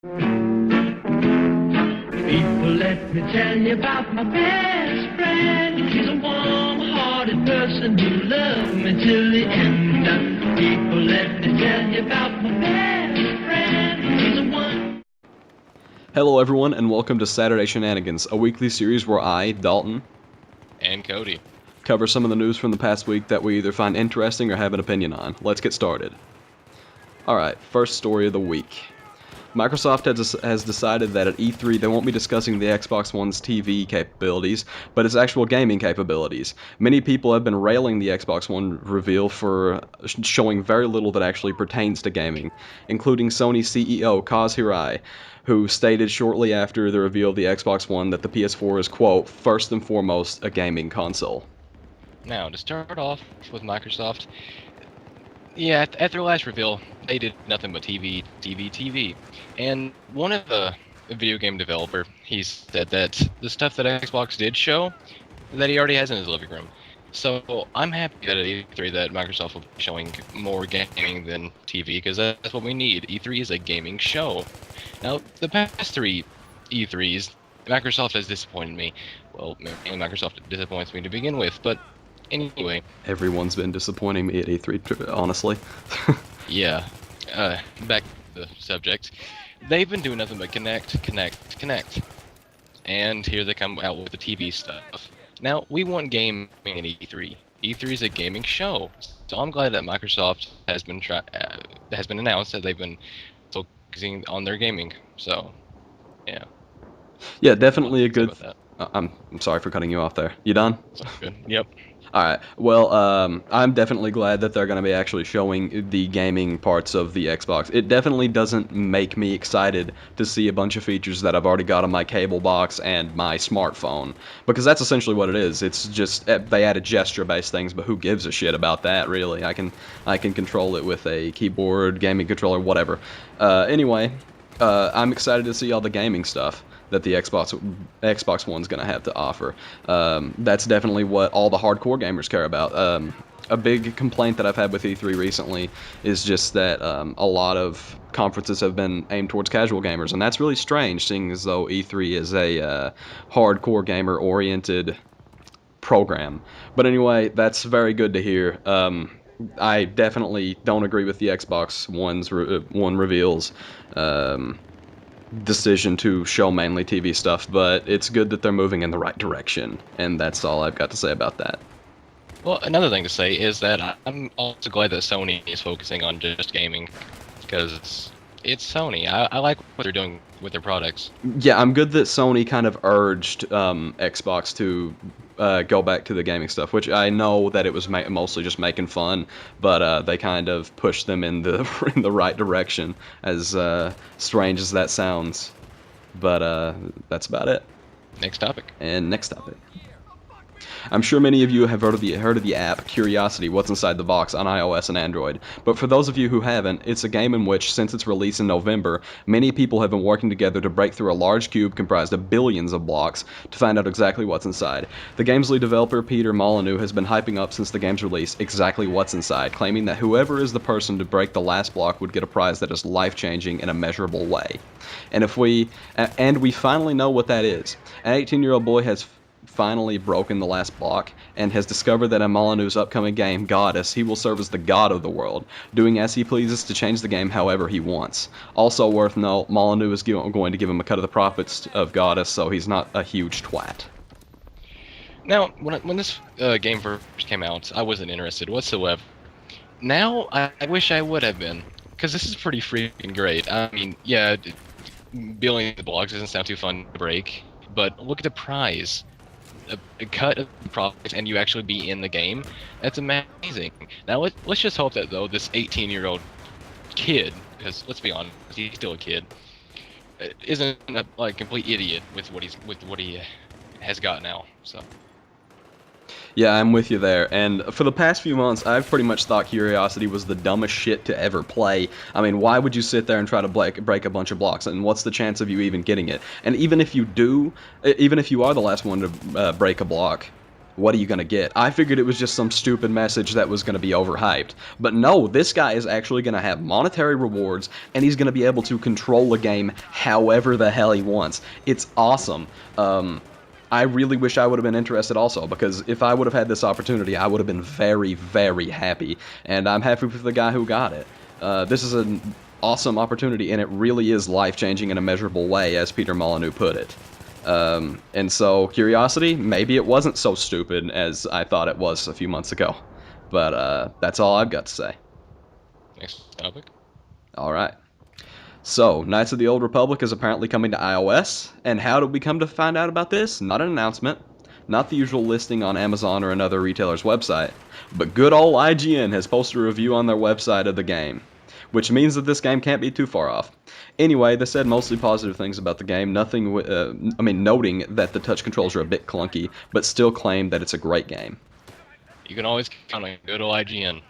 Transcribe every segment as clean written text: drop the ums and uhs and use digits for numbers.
People, let me tell you about my best friend. She's a warm-hearted person who loved me till the end. People, let me tell you about my best friend. She's a one. Hello everyone, and welcome to Saturday Shenanigans, a weekly series where I, Dalton, and Cody cover some of the news from the past week that we either find interesting or have an opinion on. Let's get started. Alright, first story of the week. Microsoft has decided that at E3 they won't be discussing the Xbox One's TV capabilities, but its actual gaming capabilities. Many people have been railing the Xbox One reveal for showing very little that actually pertains to gaming, including Sony CEO Kaz Hirai, who stated shortly after the reveal of the Xbox One that the PS4 is, quote, first and foremost a gaming console. Now, to start off with Microsoft, yeah, at their last reveal, they did nothing but TV. And one of the video game developer, he said that the stuff that Xbox did show, that he already has in his living room. So I'm happy that at E3 that Microsoft will be showing more gaming than TV, because that's what we need. E3 is a gaming show. Now, the past three E3s, Microsoft has disappointed me. Well, mainly Microsoft disappoints me to begin with, but anyway. Everyone's been disappointing me at E3, honestly. Yeah. Back to the subject. They've been doing nothing but connect. And here they come out with the TV stuff. Now, we want gaming in E3. E3 is a gaming show. So I'm glad that Microsoft has been announced that they've been focusing on their gaming. So, yeah. Yeah, definitely a good... That. I'm sorry for cutting you off there. You done? Sounds good. Yep. Alright, well, I'm definitely glad that they're going to be actually showing the gaming parts of the Xbox. It definitely doesn't make me excited to see a bunch of features that I've already got on my cable box and my smartphone, because that's essentially what it is. It's just, they added gesture-based things, but who gives a shit about that, really? I can control it with a keyboard, gaming controller, whatever. Anyway, I'm excited to see all the gaming stuff that the Xbox One's going to have to offer. That's definitely what all the hardcore gamers care about. A big complaint that I've had with E3 recently is just that a lot of conferences have been aimed towards casual gamers, and that's really strange, seeing as though E3 is a hardcore gamer-oriented program. But anyway, that's very good to hear. I definitely don't agree with the Xbox One reveals. Decision to show mainly TV stuff, but it's good that they're moving in the right direction, and that's all I've got to say about that. Well, another thing to say is that I'm also glad that Sony is focusing on just gaming, because it's Sony. I like what they're doing with their products. Yeah, I'm good that Sony kind of urged Xbox to go back to the gaming stuff, which I know that it was mostly just making fun, but they kind of pushed them in the right direction, as strange as that sounds. But that's about it. Next topic. And next topic. I'm sure many of you have heard of the app Curiosity, What's Inside the Box, on iOS and Android. But for those of you who haven't, it's a game in which, since its release in November, many people have been working together to break through a large cube comprised of billions of blocks to find out exactly what's inside. The game's lead developer, Peter Molyneux, has been hyping up since the game's release exactly what's inside, claiming that whoever is the person to break the last block would get a prize that is life-changing in a measurable way. And we finally know what that is. An 18-year-old boy has finally broken the last block and has discovered that in Molyneux's upcoming game, Godus, he will serve as the god of the world, doing as he pleases to change the game however he wants. Also worth note, Molyneux is going to give him a cut of the profits of Godus, so he's not a huge twat. Now, when this game first came out, I wasn't interested whatsoever. Now, I wish I would have been, because this is pretty freaking great. I mean, yeah, billions of blocks doesn't sound too fun to break, but look at the prize. A cut of the profits, and you actually be in the game. That's amazing. Now let's just hope that though this 18-year-old kid, because let's be honest, he's still a kid, isn't a complete idiot with what he has got now. So. Yeah, I'm with you there, and for the past few months, I've pretty much thought Curiosity was the dumbest shit to ever play. I mean, why would you sit there and try to break a bunch of blocks, and what's the chance of you even getting it? And even if you do, even if you are the last one to break a block, what are you going to get? I figured it was just some stupid message that was going to be overhyped. But no, this guy is actually going to have monetary rewards, and he's going to be able to control the game however the hell he wants. It's awesome. I really wish I would have been interested also, because if I would have had this opportunity, I would have been very, very happy. And I'm happy with the guy who got it. This is an awesome opportunity, and it really is life-changing in a measurable way, as Peter Molyneux put it. And so, Curiosity, maybe it wasn't so stupid as I thought it was a few months ago. But that's all I've got to say. Next topic. Alright. So, Knights of the Old Republic is apparently coming to iOS, and how did we come to find out about this? Not an announcement, not the usual listing on Amazon or another retailer's website, but good old IGN has posted a review on their website of the game, which means that this game can't be too far off. Anyway, they said mostly positive things about the game, noting that the touch controls are a bit clunky, but still claim that it's a great game. You can always count on good old IGN.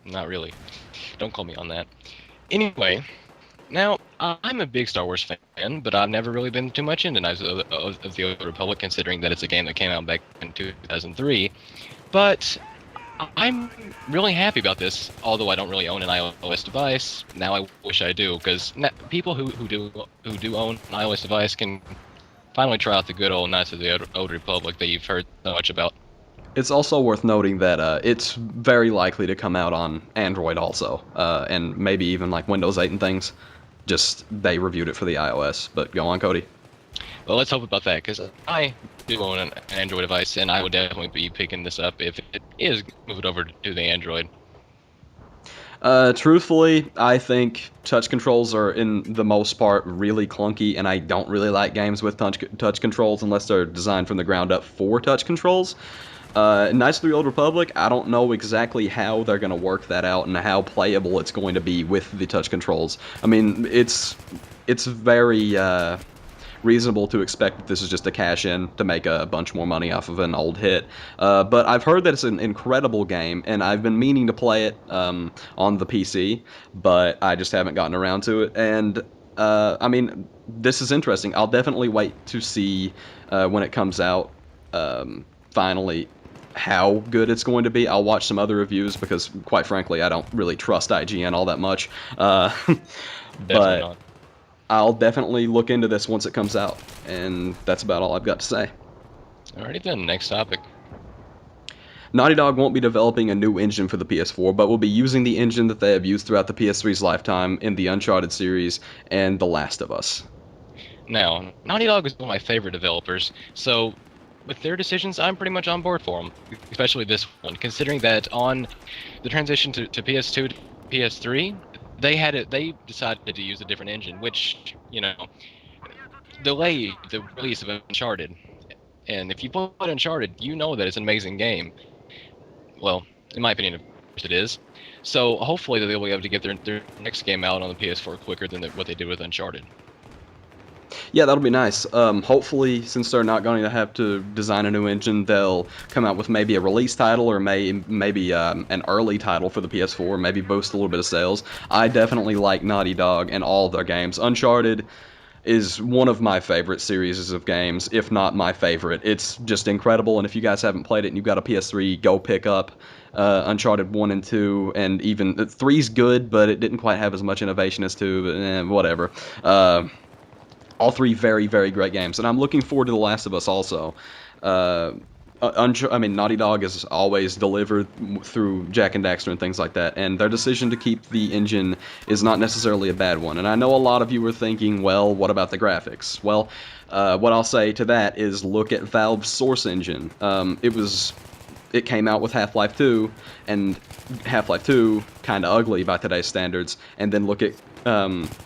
Not really. Don't call me on that. Anyway, now, I'm a big Star Wars fan, but I've never really been too much into Knights of the Old Republic, considering that it's a game that came out back in 2003. But I'm really happy about this, although I don't really own an iOS device. Now I wish I do, because people who do own an iOS device can finally try out the good old Knights of the Old Republic that you've heard so much about. It's also worth noting that it's very likely to come out on Android also, and maybe even like Windows 8 and things. Just they reviewed it for the iOS, but go on, Cody. Well, let's hope about that, because I do own an Android device, and I would definitely be picking this up if it is moved over to the Android. Truthfully, I think touch controls are, in the most part, really clunky, and I don't really like games with touch controls unless they're designed from the ground up for touch controls. Knights of the Old Republic, I don't know exactly how they're going to work that out and how playable it's going to be with the touch controls. I mean, it's very reasonable to expect that this is just a cash-in to make a bunch more money off of an old hit. But I've heard that it's an incredible game, and I've been meaning to play it on the PC, but I just haven't gotten around to it. And, I mean, this is interesting. I'll definitely wait to see when it comes out, finally, how good it's going to be. I'll watch some other reviews because, quite frankly, I don't really trust IGN all that much. Definitely but not. I'll definitely look into this once it comes out, and that's about all I've got to say. Alrighty then, next topic. Naughty Dog won't be developing a new engine for the PS4, but will be using the engine that they have used throughout the PS3's lifetime in the Uncharted series and The Last of Us. Now, Naughty Dog is one of my favorite developers, so with their decisions, I'm pretty much on board for them, especially this one, considering that on the transition to PS2 to PS3, they decided to use a different engine, which, you know, delayed the release of Uncharted. And if you play Uncharted, you know that it's an amazing game. Well, in my opinion, of course it is. So hopefully they'll be able to get their next game out on the PS4 quicker than what they did with Uncharted. Yeah, that'll be nice. Hopefully, since they're not going to have to design a new engine, they'll come out with maybe a release title or maybe an early title for the PS4, maybe boost a little bit of sales. I definitely like Naughty Dog and all of their games. Uncharted is one of my favorite series of games, if not my favorite. It's just incredible, and if you guys haven't played it and you've got a PS3, go pick up Uncharted 1 and 2, and even 3's good, but it didn't quite have as much innovation as 2, but whatever. All three very, very great games, and I'm looking forward to The Last of Us also. Naughty Dog has always delivered through Jack and Daxter and things like that, and their decision to keep the engine is not necessarily a bad one. And I know a lot of you were thinking, well, what about the graphics? Well, what I'll say to that is look at Valve's Source engine. It came out with Half-Life 2, and Half-Life 2, kind of ugly by today's standards, and then look at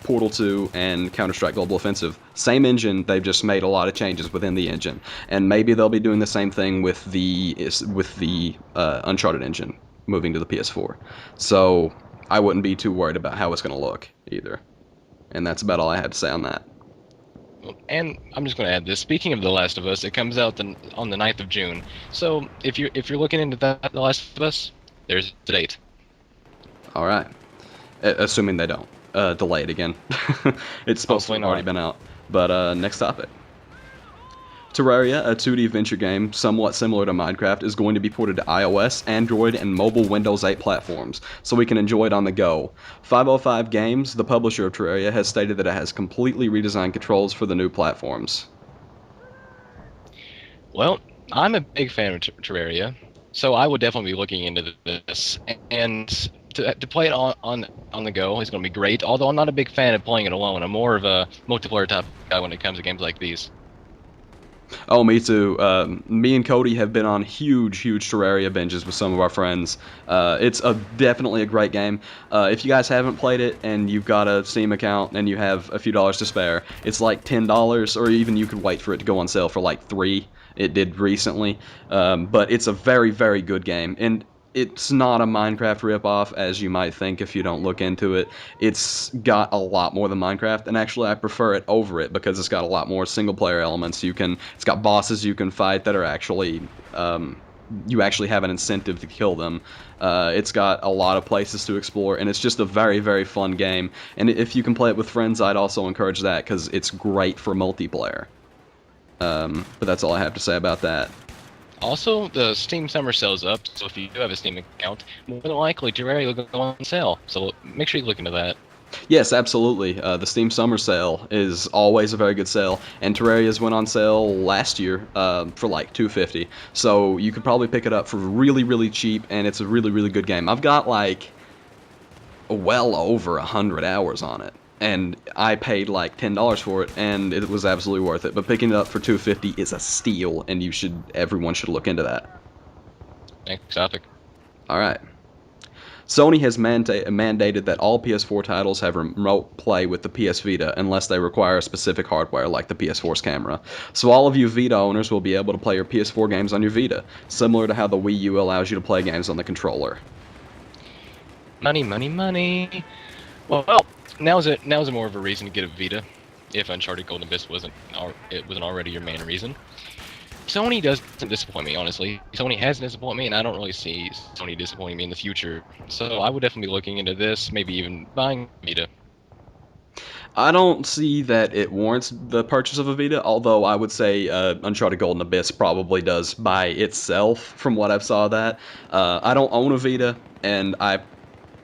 Portal 2 and Counter-Strike Global Offensive. Same engine, they've just made a lot of changes within the engine. And maybe they'll be doing the same thing with the Uncharted engine, moving to the PS4. So I wouldn't be too worried about how it's going to look, either. And that's about all I had to say on that. And I'm just going to add this. Speaking of The Last of Us, it comes out on the 9th of June. So if you're looking into The Last of Us, there's the date. All right. Assuming they don't delay it again. It's supposed to have already been out. But next topic. Terraria, a 2D adventure game somewhat similar to Minecraft, is going to be ported to iOS, Android, and mobile Windows 8 platforms, so we can enjoy it on the go. 505 Games, the publisher of Terraria, has stated that it has completely redesigned controls for the new platforms. Well, I'm a big fan of Terraria, so I would definitely be looking into this. And to play it on the go is going to be great. Although I'm not a big fan of playing it alone. I'm more of a multiplayer type guy when it comes to games like these. Oh, me too. Me and Cody have been on huge Terraria binges with some of our friends. It's definitely a great game. If you guys haven't played it and you've got a Steam account and you have a few dollars to spare, it's like $10, or even you could wait for it to go on sale for like $3. It did recently, but it's a very good game, and it's not a Minecraft ripoff as you might think if you don't look into it. It's got a lot more than Minecraft, and actually I prefer it over it because it's got a lot more single player elements. It's got bosses you can fight that are actually you actually have an incentive to kill them. It's got a lot of places to explore, and it's just a very fun game. And if you can play it with friends, I'd also encourage that because it's great for multiplayer. But that's all I have to say about that. Also, the Steam Summer Sale's up, so if you do have a Steam account, more than likely Terraria will go on sale. So make sure you look into that. Yes, absolutely. The Steam Summer Sale is always a very good sale, and Terraria's went on sale last year for like $250. So you could probably pick it up for really cheap, and it's a really good game. I've got like well over 100 hours on it, and I paid like $10 for it, and it was absolutely worth it. But picking it up for $250 is a steal, and everyone should look into that. Next topic. All right. Sony has mandated that all PS4 titles have remote play with the PS Vita unless they require a specific hardware like the PS4's camera. So all of you Vita owners will be able to play your PS4 games on your Vita, similar to how the Wii U allows you to play games on the controller. Money. Well, now's a more of a reason to get a Vita, if Uncharted Golden Abyss wasn't already your main reason. Sony doesn't disappoint me, honestly. Sony hasn't disappointed me, and I don't really see Sony disappointing me in the future. So I would definitely be looking into this, maybe even buying Vita. I don't see that it warrants the purchase of a Vita, although I would say Uncharted Golden Abyss probably does by itself, from what I've saw that. I don't own a Vita, and I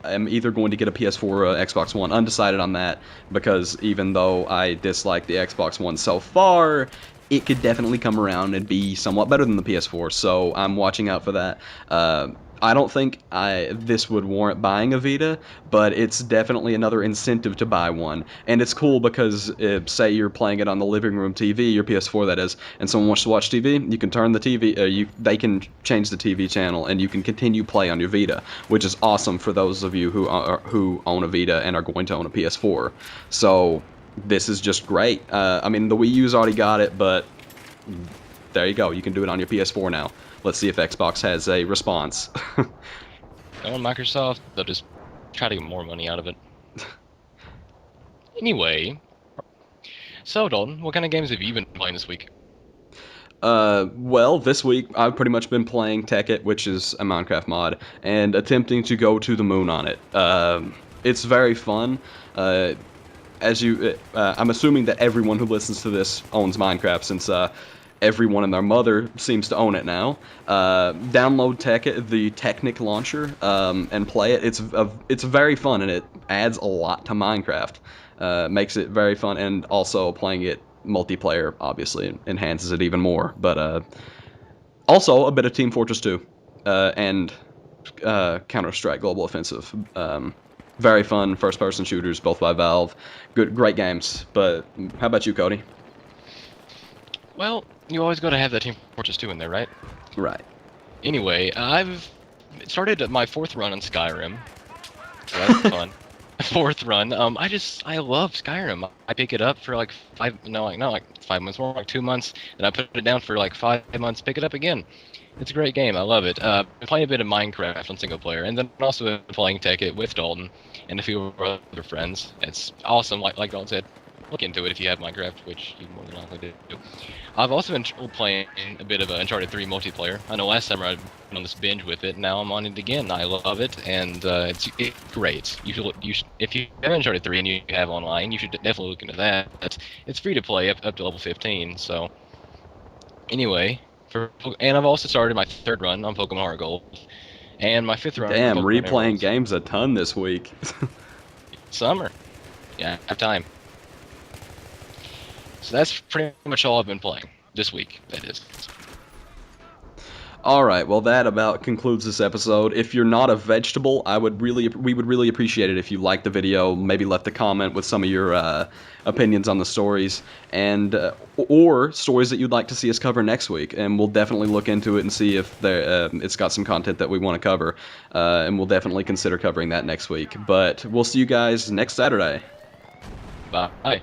am either going to get a PS4 or a Xbox One. Undecided on that, because even though I dislike the Xbox One so far, it could definitely come around and be somewhat better than the PS4, so I'm watching out for that. I don't think this would warrant buying a Vita, but it's definitely another incentive to buy one. And it's cool because, say you're playing it on the living room TV, your PS4 that is, and someone wants to watch TV, you can turn the TV, they can change the TV channel, and you can continue play on your Vita, which is awesome for those of you who own a Vita and are going to own a PS4. So this is just great. I mean, the Wii U's already got it, but there you go. You can do it on your PS4 now. Let's see if Xbox has a response. On Microsoft, they'll just try to get more money out of it. Anyway, so Dalton, what kind of games have you been playing this week? Well, this week I've pretty much been playing Tekkit, which is a Minecraft mod, and attempting to go to the moon on it. It's very fun. I'm assuming that everyone who listens to this owns Minecraft, since everyone and their mother seems to own it now. Download the Technic launcher and play it. It's very fun, and it adds a lot to Minecraft. Makes it very fun, and also playing it multiplayer obviously enhances it even more. But also a bit of Team Fortress 2 and Counter-Strike Global Offensive. Very fun first-person shooters, both by Valve. Great games. But how about you, Cody? Well, you always got to have that Team Fortress 2 in there, right? Right. Anyway, I've started my 4th run on Skyrim. So that's fun. 4th run. I love Skyrim. I pick it up for like not like 5 months, more like 2 months, then I put it down for like 5 months, pick it up again. It's a great game. I love it. Been playing a bit of Minecraft on single player, and then also been playing Tekkit with Dalton and a few of our other friends. It's awesome. Like Dalton said, look into it if you have Minecraft, which you more than likely do. I've also been playing a bit of Uncharted 3 multiplayer. I know last summer I went on this binge with it. Now I'm on it again. I love it, and it's great. If you have Uncharted 3 and you have online, you should definitely look into that. It's free to play up to level 15, so Anyway, and I've also started my 3rd run on Pokemon Heart Gold, and my 5th run Damn, on Pokemon replaying Emeralds. games a ton this week. Summer. Yeah, I have time. So that's pretty much all I've been playing this week, that is. Alright, well that about concludes this episode. If you're not a vegetable, we would really appreciate it if you liked the video, maybe left a comment with some of your opinions on the stories, and or stories that you'd like to see us cover next week, and we'll definitely look into it and see if it's got some content that we want to cover, and we'll definitely consider covering that next week. But we'll see you guys next Saturday. Bye.